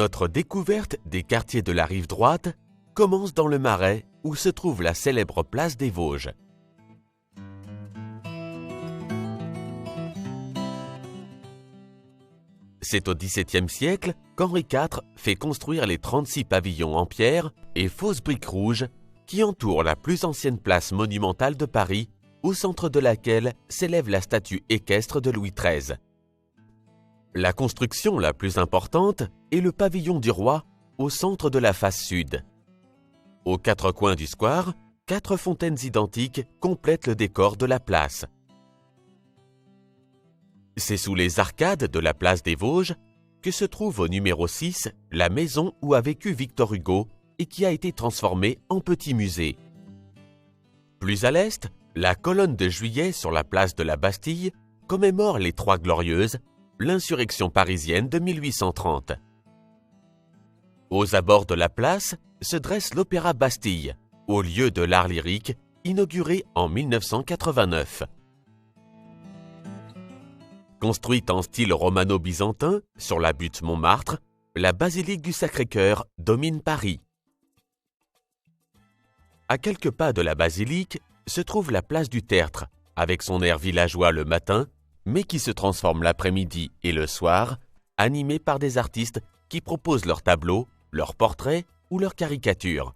Notre découverte des quartiers de la rive droite commence dans le Marais où se trouve la célèbre place des Vosges. C'est au XVIIe siècle qu'Henri IV fait construire les 36 pavillons en pierre et fausses briques rouges qui entourent la plus ancienne place monumentale de Paris, au centre de laquelle s'élève la statue équestre de Louis XIII. La construction la plus importante est le pavillon du roi, au centre de la face sud. Aux quatre coins du square, 4 fontaines identiques complètent le décor de la place. C'est sous les arcades de la place des Vosges que se trouve au numéro 6 la maison où a vécu Victor Hugo et qui a été transformée en petit musée. Plus à l'est, la colonne de Juillet sur la place de la Bastille commémore les Trois Glorieuses, l'insurrection parisienne de 1830. Aux abords de la place se dresse l'Opéra Bastille, au lieu de l'art lyrique, inauguré en 1989. Construite en style romano-byzantin sur la butte Montmartre, la basilique du Sacré-Cœur domine Paris. À quelques pas de la basilique se trouve la place du Tertre, avec son air villageois le matin, mais qui se transforme l'après-midi et le soir, animée par des artistes qui proposent leurs tableaux, leurs portraits ou leurs caricatures.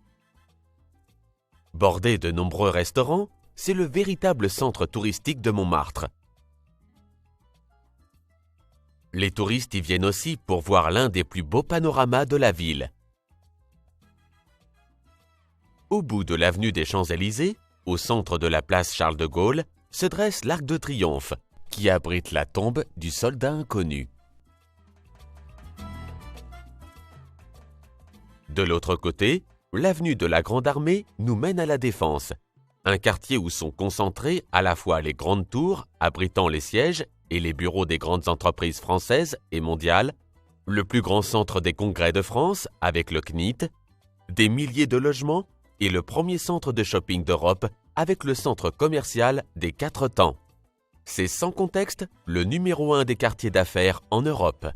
Bordé de nombreux restaurants, c'est le véritable centre touristique de Montmartre. Les touristes y viennent aussi pour voir l'un des plus beaux panoramas de la ville. Au bout de l'avenue des Champs-Élysées, au centre de la place Charles de Gaulle, se dresse l'Arc de Triomphe, qui abrite la tombe du soldat inconnu. De l'autre côté, l'avenue de la Grande Armée nous mène à la Défense, un quartier où sont concentrées à la fois les grandes tours abritant les sièges et les bureaux des grandes entreprises françaises et mondiales, le plus grand centre des congrès de France avec le CNIT, des milliers de logements et le premier centre de shopping d'Europe avec le centre commercial des 4 temps. C'est sans contexte le numéro 1 des quartiers d'affaires en Europe.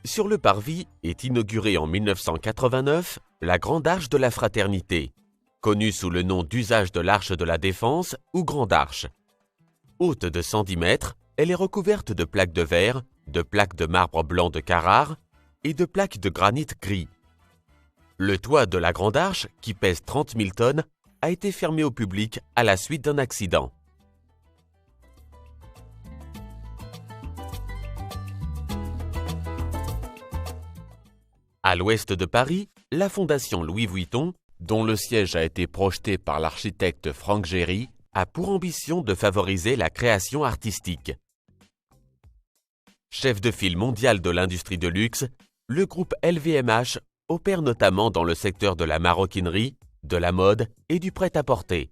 Sur le parvis est inaugurée en 1989 la Grande Arche de la Fraternité, connue sous le nom d'usage de l'Arche de la Défense ou Grande Arche. Haute de 110 mètres, elle est recouverte de plaques de verre, de plaques de marbre blanc de Carrare et de plaques de granit gris. Le toit de la Grande Arche, qui pèse 30 000 tonnes, a été fermé au public à la suite d'un accident. À l'ouest de Paris, la Fondation Louis Vuitton, dont le siège a été projeté par l'architecte Franck Gehry, a pour ambition de favoriser la création artistique. Chef de file mondial de l'industrie de luxe, le groupe LVMH opère notamment dans le secteur de la maroquinerie, de la mode et du prêt-à-porter.